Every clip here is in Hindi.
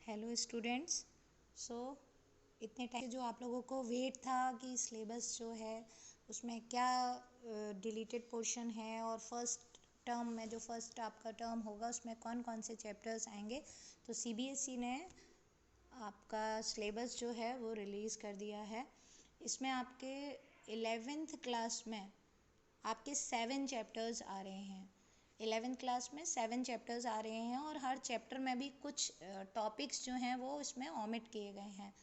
Hello students. सो इतने टाइम जो आप लोगों को वेट था कि सिलेबस जो है उसमें क्या डिलीटेड पोर्शन है और फर्स्ट टर्म में जो फर्स्ट आपका टर्म होगा उसमें कौन कौन से चैप्टर्स आएंगे, तो सीबीएसई ने आपका सिलेबस जो है वो रिलीज़ कर दिया है। इसमें आपके 11th क्लास में आपके 7 चैप्टर्स आ रहे हैं। 11th क्लास में 7 चैप्टर्स आ रहे हैं और हर चैप्टर में भी कुछ टॉपिक्स जो हैं वो इसमें ओमिट किए गए हैं।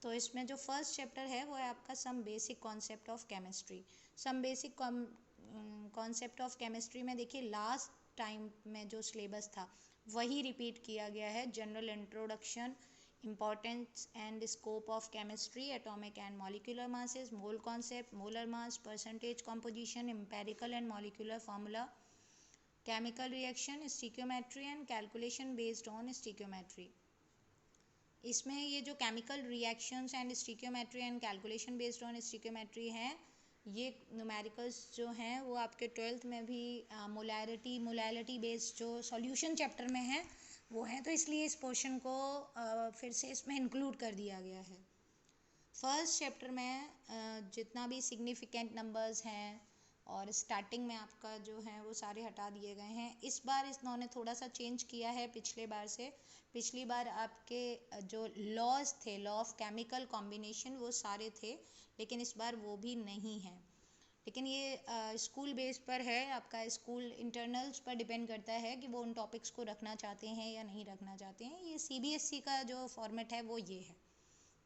तो इसमें जो फर्स्ट चैप्टर है वो है आपका some basic concept of chemistry. Some basic concept of chemistry में देखिए लास्ट टाइम में जो सिलेबस था वही रिपीट किया गया है। General introduction, importance and scope of chemistry, atomic and molecular masses, mole concept, molar mass, percentage composition, empirical and molecular formula, chemical reaction, stoichiometry and calculation based on stoichiometry। इसमें ये जो chemical reactions and stoichiometry and calculation based on stoichiometry हैं, ये न्यूमेरिकल्स जो हैं वो आपके 12th में भी मोलैरिटी बेस्ड जो सॉल्यूशन चैप्टर में है वो हैं, तो इसलिए इस पोर्शन को फिर से इसमें इंक्लूड कर दिया गया है। फर्स्ट चैप्टर में जितना भी सिग्निफिकेंट नंबर्स हैं और स्टार्टिंग में आपका जो है वो सारे हटा दिए गए हैं। इस बार इन्होंने थोड़ा सा चेंज किया है पिछले बार से। पिछली बार आपके जो लॉज थे, लॉ ऑफ केमिकल कॉम्बिनेशन, वो सारे थे, लेकिन इस बार वो भी नहीं है। लेकिन ये स्कूल बेस पर है, आपका स्कूल इंटरनल्स पर डिपेंड करता है कि वो उन टॉपिक्स को रखना चाहते हैं या नहीं रखना चाहते हैं। ये सीबीएसई का जो फॉर्मेट है वो ये है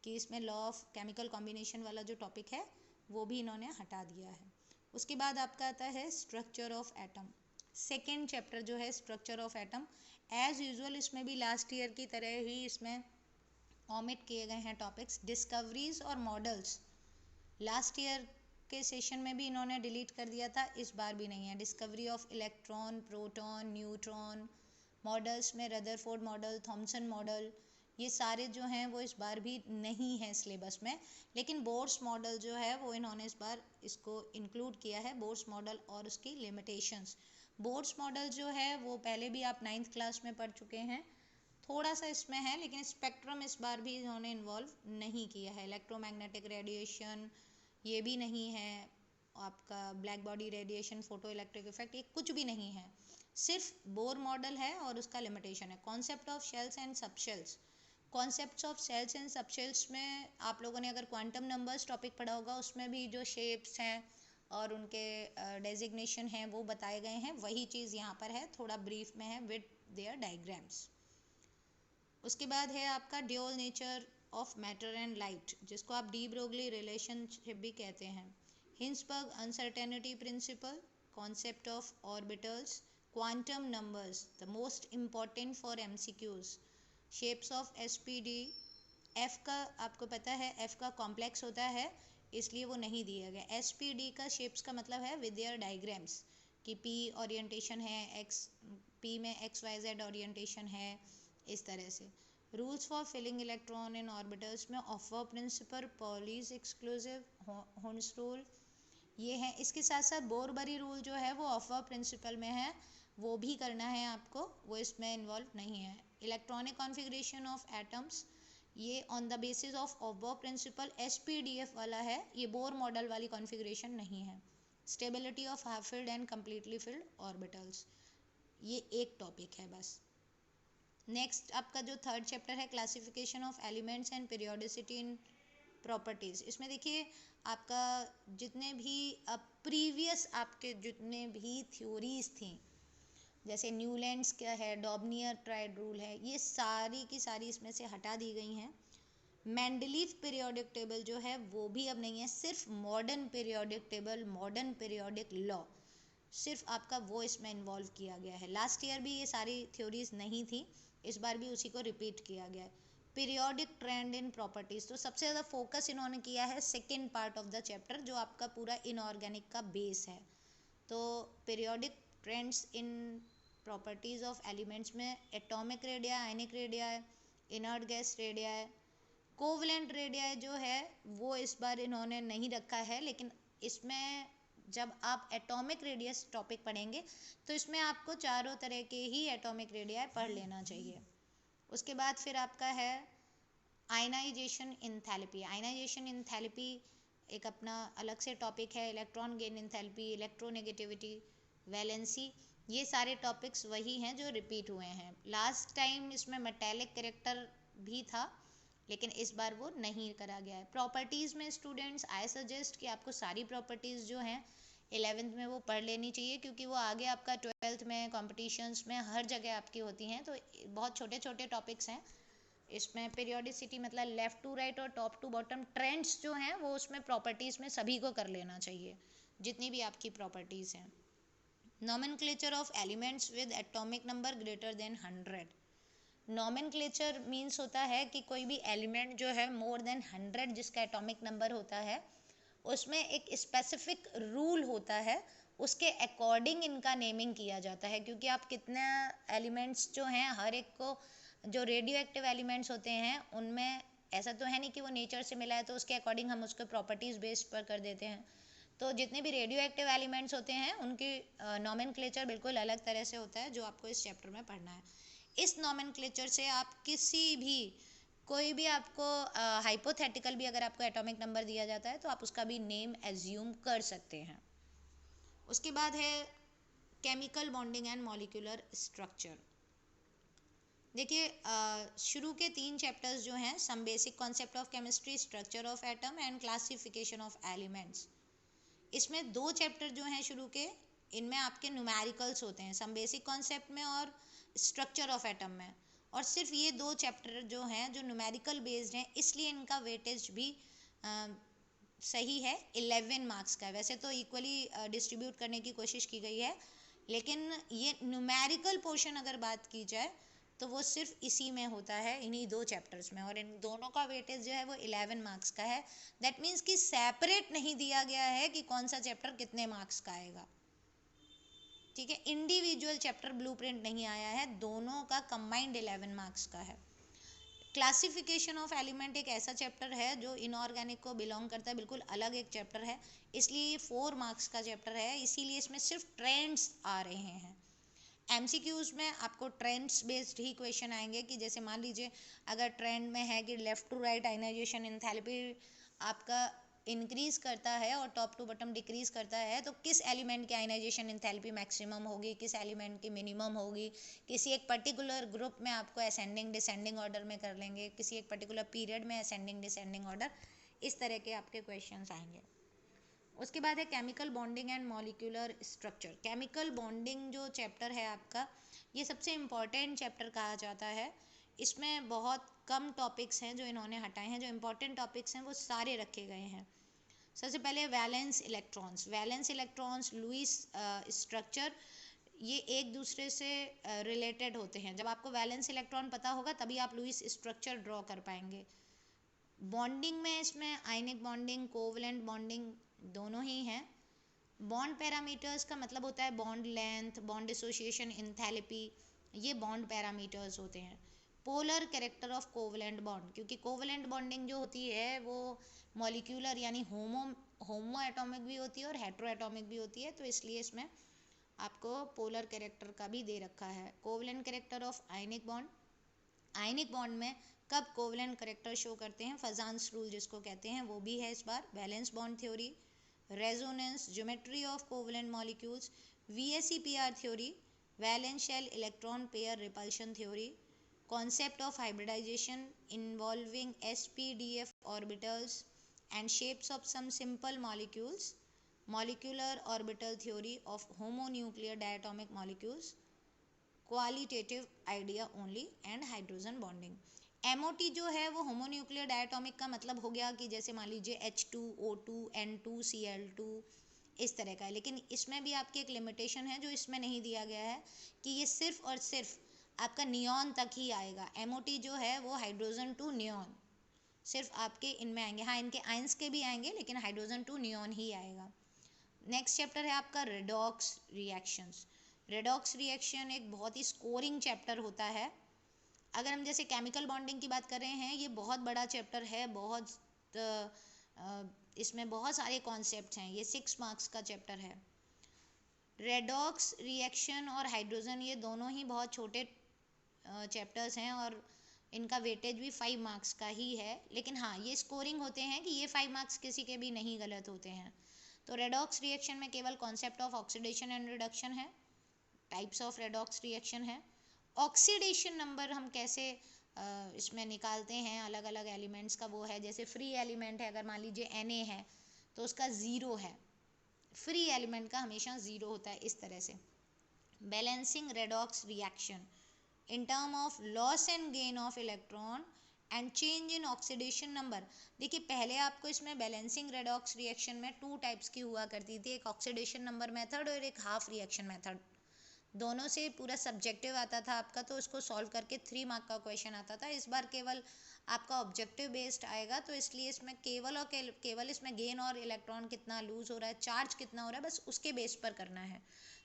कि इसमें लॉ ऑफ केमिकल कॉम्बिनेशन वाला जो टॉपिक है वो भी इन्होंने हटा दिया है। उसके बाद आपका आता है structure of atom. Second chapter जो है structure of atom, as usual इसमें भी लास्ट ईयर की तरह ही इसमें ओमिट किए गए हैं टॉपिक्स। डिस्कवरीज और मॉडल्स लास्ट ईयर के सेशन में भी इन्होंने डिलीट कर दिया था, इस बार भी नहीं है। Discovery of electron, proton, neutron, models में रदरफोर्ड मॉडल, थॉमसन मॉडल, ये सारे जो हैं वो इस बार भी नहीं है सिलेबस में। लेकिन बोर्ड्स मॉडल जो है वो इन्होंने इस बार इसको इंक्लूड किया है, बोर्ड्स मॉडल और उसकी लिमिटेशंस। बोर्ड्स मॉडल जो है वो पहले भी आप 9th क्लास में पढ़ चुके हैं, थोड़ा सा इसमें है, लेकिन स्पेक्ट्रम इस बार भी इन्होंने इन्वॉल्व नहीं किया है। इलेक्ट्रोमैग्नेटिक रेडिएशन ये भी नहीं है, आपका black body radiation, photo electric effect, ये कुछ भी नहीं है। सिर्फ बोर मॉडल है और उसका लिमिटेशन है। Concept of shells and subshells, concepts of cells and subshells में आप लोगों ने अगर क्वांटम नंबर्स टॉपिक पढ़ा होगा, उसमें भी जो शेप्स हैं और उनके डेजिग्नेशन हैं वो बताए गए हैं। वही चीज़ यहाँ पर है, थोड़ा ब्रीफ में है विद देयर डायग्राम्स। उसके बाद है आपका dual nature of matter and light, जिसको आप डी ब्रोगली रिलेशनशिप भी कहते हैं। Hinsberg uncertainty principle, concept of orbitals, quantum numbers the most important for MCQs, shapes of SPD. F का आपको पता है, एफ का कॉम्प्लेक्स होता है इसलिए वो नहीं दिया गया। एसपीडी का शेप्स का मतलब है विद देयर डायग्राम्स, कि पी ओरिएंटेशन है, एक्स पी में एक्स वाई जेड ओरिएंटेशन है, इस तरह से। Rules for filling electron in orbitals में aufbau principle, Pauli's exclusive, Hund's rule, ये है। इसके साथ साथ बोरबरी रूल जो है वो ऑफर प्रिंसिपल में है, वो भी करना है आपको, वो इसमें इन्वॉल्व नहीं है। इलेक्ट्रॉनिक कॉन्फ़िगरेशन ऑफ एटम्स, ये on the basis of aufbau principle SPDF वाला है, ये बोर मॉडल वाली कॉन्फ़िगरेशन नहीं है। Stability of half filled and completely filled orbitals, ये एक टॉपिक है बस। नेक्स्ट आपका जो थर्ड चैप्टर है classification of elements and periodicity in properties. इसमें देखिए आपका जितने भी प्रीवियस आपके जितने भी थ्योरीज थी, जैसे न्यूलैंड्स क्या है, डॉबनियर ट्राइड रूल है, ये सारी की सारी इसमें से हटा दी गई हैं। मेंडलीव पीरियोडिक टेबल जो है वो भी अब नहीं है, सिर्फ modern periodic table, modern periodic law, सिर्फ आपका वो इसमें इन्वॉल्व किया गया है। लास्ट ईयर भी ये सारी थ्योरीज नहीं थी, इस बार भी उसी को रिपीट किया गया है। पीरियोडिक ट्रेंड इन प्रॉपर्टीज़, तो सबसे ज़्यादा फोकस इन्होंने किया है second part of the chapter, जो आपका पूरा इनऑर्गेनिक का बेस है। तो periodic trends in properties of elements में atomic radii, ionic radii, inert gas radii, covalent radii जो है वो इस बार इन्होंने नहीं रखा है, लेकिन इसमें जब आप एटॉमिक रेडियस टॉपिक पढ़ेंगे तो इसमें आपको चारों तरह के ही एटॉमिक रेडिया पढ़ लेना चाहिए। उसके बाद फिर आपका है आयनाइजेशन इंथैल्पी। आयनाइजेशन इंथैल्पी एक अपना अलग से टॉपिक है। Electron gain enthalpy, electronegativity, valency, ये सारे टॉपिक्स वही हैं जो रिपीट हुए हैं। लास्ट टाइम इसमें मेटेलिक कैरेक्टर भी था, लेकिन इस बार वो नहीं करा गया है। प्रॉपर्टीज़ में स्टूडेंट्स आई सजेस्ट कि आपको सारी प्रॉपर्टीज़ जो हैं 11th में वो पढ़ लेनी चाहिए, क्योंकि वो आगे आपका 12th में कॉम्पिटिशन्स में हर जगह आपकी होती हैं। तो बहुत छोटे छोटे टॉपिक्स हैं इसमें। पीरियोडिसिटी मतलब लेफ़्ट टू राइट और टॉप टू बॉटम ट्रेंड्स जो हैं वो उसमें प्रॉपर्टीज़ में सभी को कर लेना चाहिए, जितनी भी आपकी प्रॉपर्टीज़ हैं। Nomenclature of elements with atomic number greater than 100। Nomenclature means होता है कि कोई भी एलिमेंट जो है मोर देन 100 जिसका एटॉमिक नंबर होता है, उसमें एक स्पेसिफिक रूल होता है, उसके अकॉर्डिंग इनका नेमिंग किया जाता है। क्योंकि आप कितने एलिमेंट्स जो हैं, हर एक को जो रेडियो एक्टिव एलिमेंट्स होते हैं उनमें ऐसा तो है नहीं कि वो नेचर से मिला है तो उसके अकॉर्डिंग हम उसको प्रॉपर्टीज़ बेस्ड पर कर देते हैं। तो जितने भी रेडियो एक्टिव एलिमेंट्स होते हैं उनकी नॉमेनक्लेचर बिल्कुल अलग तरह से होता है, जो आपको इस चैप्टर में पढ़ना है। इस नॉमेनक्लेचर से आप किसी भी कोई भी आपको हाइपोथेटिकल भी अगर आपको एटॉमिक नंबर दिया जाता है तो आप उसका भी नेम एज्यूम कर सकते हैं। उसके बाद है chemical bonding and molecular structure. देखिए शुरू के 3 चैप्टर्स जो हैं, some basic concept of chemistry, structure of atom and classification of elements, इसमें 2 चैप्टर जो हैं शुरू के, इनमें आपके न्यूमेरिकल्स होते हैं, सम बेसिक कॉन्सेप्ट में और स्ट्रक्चर ऑफ एटम में। और सिर्फ ये 2 चैप्टर जो हैं जो न्यूमेरिकल बेस्ड हैं, इसलिए इनका वेटेज भी सही है 11 मार्क्स का। वैसे तो इक्वली डिस्ट्रीब्यूट करने की कोशिश की गई है, लेकिन ये न्यूमेरिकल पोर्शन अगर बात की जाए तो वो सिर्फ इसी में होता है, इन्हीं 2 चैप्टर्स में, और इन दोनों का वेटेज जो है वो 11 मार्क्स का है। दैट मीन्स कि सेपरेट नहीं दिया गया है कि कौन सा चैप्टर कितने मार्क्स का आएगा, ठीक है। इंडिविजुअल चैप्टर ब्लूप्रिंट नहीं आया है, दोनों का कंबाइंड 11 मार्क्स का है। क्लासिफिकेशन ऑफ एलिमेंट एक ऐसा चैप्टर है जो इनऑर्गेनिक को बिलोंग करता है, बिल्कुल अलग एक चैप्टर है, इसलिए ये 4 मार्क्स का चैप्टर है। इसीलिए इसमें सिर्फ ट्रेंड्स आ रहे हैं। एमसीक्यूज़ में आपको ट्रेंड्स बेस्ड ही क्वेश्चन आएंगे, कि जैसे मान लीजिए अगर ट्रेंड में है कि left to right ionization enthalpy आपका इंक्रीज करता है और टॉप टू बॉटम डिक्रीज करता है, तो किस एलिमेंट की आयनाइजेशन एंथैल्पी मैक्सिमम होगी, किस एलिमेंट की मिनिमम होगी। किसी एक पर्टिकुलर ग्रुप में आपको असेंडिंग डिसेंडिंग ऑर्डर में कर लेंगे, किसी एक पर्टिकुलर पीरियड में असेंडिंग डिसेंडिंग ऑर्डर, इस तरह के आपके क्वेश्चंस आएंगे। उसके बाद है chemical bonding and molecular structure. Chemical bonding जो चैप्टर है आपका, ये सबसे इम्पॉर्टेंट चैप्टर कहा जाता है। इसमें बहुत कम टॉपिक्स हैं जो इन्होंने हटाए हैं, जो इम्पॉर्टेंट टॉपिक्स हैं वो सारे रखे गए हैं। सबसे पहले valence electrons. Valence electrons, Lewis structure, ये एक दूसरे से रिलेटेड होते हैं। जब आपको वैलेंस इलेक्ट्रॉन पता होगा तभी आप लुईस स्ट्रक्चर ड्रॉ कर पाएंगे। बॉन्डिंग में इसमें आयनिक बॉन्डिंग, कोवलेंट बॉन्डिंग दोनों ही हैं। बॉन्ड पैरामीटर्स का मतलब होता है bond length, bond association, enthalpy, ये बॉन्ड पैरामीटर्स होते हैं। Polar character of covalent bond, क्योंकि कोवलेंट बॉन्डिंग जो होती है वो मॉलिक्यूलर यानी होमो एटॉमिक भी होती है और हेट्रो एटॉमिक भी होती है, तो इसलिए इसमें आपको पोलर कैरेक्टर का भी दे रखा है। Covalent character of ionic bond, ionic bond में कब कोवलेंट कैरेक्टर शो करते हैं, फजान्स रूल जिसको कहते हैं, वो भी है इस बार। Valence bond theory, resonance, geometry of covalent molecules, VSEPR theory, valence shell electron pair repulsion theory, concept of hybridization involving sp-df orbitals and shapes of some simple molecules, molecular orbital theory of homonuclear diatomic molecules, qualitative idea only, and hydrogen bonding। MOT जो है वो होमोन्यूक्लियर डायटोमिक का मतलब हो गया कि जैसे मान लीजिए H2O2 N2Cl2, इस तरह का है। लेकिन इसमें भी आपकी एक लिमिटेशन है जो इसमें नहीं दिया गया है, कि ये सिर्फ और सिर्फ आपका नियॉन तक ही आएगा। MOT जो है वो हाइड्रोजन टू नियॉन, सिर्फ आपके इनमें आएंगे। हाँ, इनके आयंस के भी आएंगे लेकिन हाइड्रोजन टू नियॉन ही आएगा। नेक्स्ट चैप्टर है आपका रेडॉक्स रिएक्शंस। रेडॉक्स रिएक्शन एक बहुत ही स्कोरिंग चैप्टर होता है। अगर हम जैसे केमिकल बॉन्डिंग की बात कर रहे हैं, ये बहुत बड़ा चैप्टर है, इसमें बहुत सारे कॉन्सेप्ट्स हैं, ये 6 मार्क्स का चैप्टर है। रेडॉक्स रिएक्शन और हाइड्रोजन ये दोनों ही बहुत छोटे चैप्टर्स हैं और इनका वेटेज भी 5 मार्क्स का ही है, लेकिन हाँ ये स्कोरिंग होते हैं कि ये 5 मार्क्स किसी के भी नहीं गलत होते हैं। तो रेडॉक्स रिएक्शन में केवल concept of oxidation and reduction है, टाइप्स ऑफ रेडॉक्स रिएक्शन है। ऑक्सीडेशन नंबर हम कैसे इसमें निकालते हैं अलग अलग एलिमेंट्स का, वो है जैसे फ्री एलिमेंट है, अगर मान लीजिए Na है तो उसका ज़ीरो है, फ्री एलिमेंट का हमेशा ज़ीरो होता है, इस तरह से। Balancing redox reaction in term of loss and gain of electron and change in oxidation number। देखिए पहले आपको इसमें बैलेंसिंग रेडॉक्स रिएक्शन में 2 टाइप्स की हुआ करती थी, एक ऑक्सीडेशन नंबर मेथड और एक हाफ रिएक्शन मेथड। दोनों से पूरा सब्जेक्टिव आता था आपका, तो उसको सॉल्व करके 3 मार्क का क्वेश्चन आता था। इस बार केवल आपका ऑब्जेक्टिव बेस्ड आएगा, तो इसलिए इसमें केवल और केवल इसमें गेन और इलेक्ट्रॉन कितना लूज़ हो रहा है, चार्ज कितना हो रहा है, बस उसके बेस पर करना है।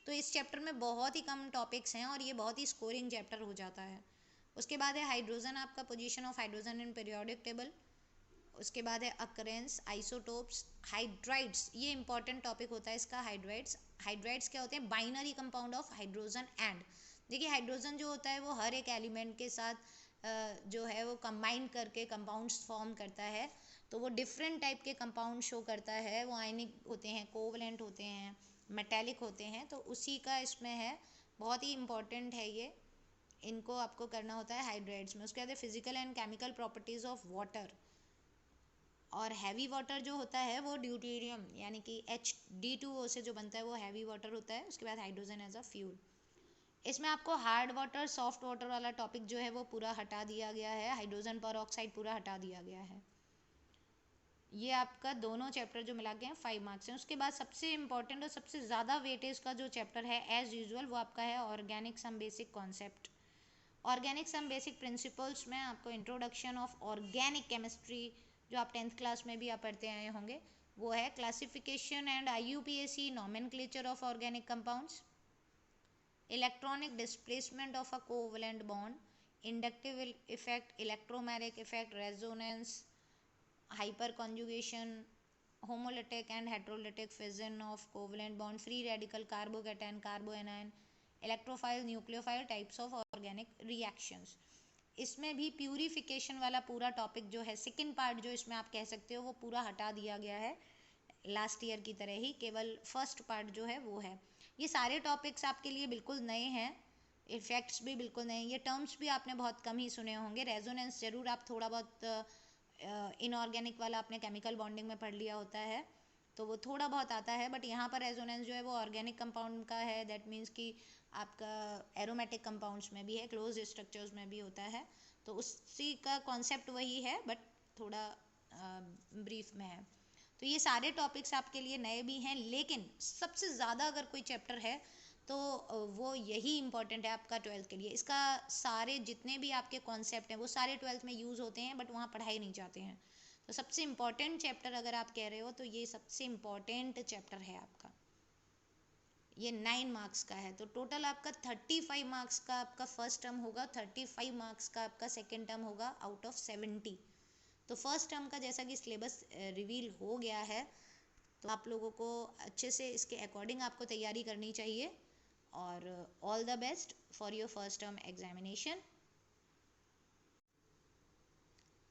तो इस चैप्टर में बहुत ही कम टॉपिक्स हैं और ये बहुत ही स्कोरिंग चैप्टर हो जाता है। उसके बाद है हाइड्रोजन, आपका position of hydrogen in periodic table. उसके बाद है अकरेंस, आइसोटोप्स, हाइड्राइड्स, ये इंपॉर्टेंट टॉपिक होता है इसका। हाइड्राइड्स, हाइड्राइड्स क्या होते हैं? Binary compound of hydrogen and. देखिए हाइड्रोजन जो होता है वो हर एक एलिमेंट के साथ जो है वो कंबाइन करके कंपाउंड्स फॉर्म करता है, तो वो डिफरेंट टाइप के कंपाउंड शो करता है। वो आयनिक होते हैं, कोवलेंट होते हैं, मेटेलिक होते हैं, तो उसी का इसमें है, बहुत ही इंपॉर्टेंट है ये, इनको आपको करना होता है हाइड्राइड्स में। उसके बाद physical and chemical properties of water, और हैवी वाटर जो होता है वो ड्यूटेरियम यानी कि H2O से जो बनता है वो हैवी वाटर होता है। उसके बाद हाइड्रोजन एज अ फ्यूल। इसमें आपको हार्ड वाटर सॉफ्ट वाटर वाला टॉपिक जो है वो पूरा हटा दिया गया है, हाइड्रोजन पर ऑक्साइड पूरा हटा दिया गया है। ये आपका दोनों चैप्टर जो मिला के हैं 5 मार्क्स हैं। उसके बाद सबसे इंपॉर्टेंट और सबसे ज़्यादा वेटेज का जो चैप्टर है एज यूजुअल वो आपका है organic some basic concept. Organic some basic principles में आपको इंट्रोडक्शन ऑफ ऑर्गेनिक केमिस्ट्री, जो आप 10th क्लास में भी आप पढ़ते आए होंगे, वो है। Classification and IUPAC nomenclature of organic compounds, electronic displacement of a covalent bond, inductive effect, electromagnetic effect, resonance, hyper conjugation, homolytic and heterolytic fission of covalent bond, free radical, carbocation, कार्बोएनायन, electrophile, nucleophile, types of organic reactions. इसमें भी प्यूरिफिकेशन वाला पूरा टॉपिक जो है, सेकंड पार्ट जो इसमें आप कह सकते हो, वो पूरा हटा दिया गया है लास्ट ईयर की तरह ही, केवल फर्स्ट पार्ट जो है वो है। ये सारे टॉपिक्स आपके लिए बिल्कुल नए हैं, इफेक्ट्स भी बिल्कुल नए हैं, ये टर्म्स भी आपने बहुत कम ही सुने होंगे। रेजोनेंस ज़रूर आप थोड़ा बहुत इनऑर्गेनिक वाला आपने केमिकल बॉन्डिंग में पढ़ लिया होता है, तो वो थोड़ा बहुत आता है, बट यहाँ पर रेजोनेंस जो है वो ऑर्गेनिक कंपाउंड का है। दैट मीन्स कि आपका एरोमेटिक कंपाउंड्स में भी है, क्लोज स्ट्रक्चर्स में भी होता है, तो उसी का कॉन्सेप्ट वही है, बट थोड़ा ब्रीफ में है। तो ये सारे टॉपिक्स आपके लिए नए भी हैं, लेकिन सबसे ज़्यादा अगर कोई चैप्टर है तो वो यही इम्पॉर्टेंट है आपका 12th के लिए। इसका सारे जितने भी आपके कॉन्सेप्ट हैं वो सारे 12th में यूज़ होते हैं, बट वहाँ पढ़ाए नहीं जाते हैं। तो सबसे इम्पॉर्टेंट चैप्टर अगर आप कह रहे हो तो ये सबसे इम्पॉर्टेंट चैप्टर है आपका। ये 9 मार्क्स का है, तो टोटल आपका 35 मार्क्स का आपका फर्स्ट टर्म होगा, 35 मार्क्स का आपका सेकेंड टर्म होगा आउट ऑफ 70। तो फर्स्ट टर्म का जैसा कि सिलेबस रिवील हो गया है, तो आप लोगों को अच्छे से इसके अकॉर्डिंग आपको तैयारी करनी चाहिए। और all the best for your first term examination.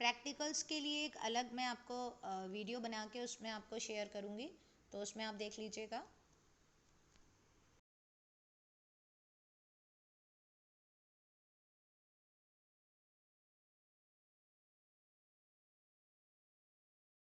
Practicals के लिए एक अलग मैं आपको वीडियो बना के उसमें आपको शेयर करूँगी, तो उसमें आप देख लीजिएगा।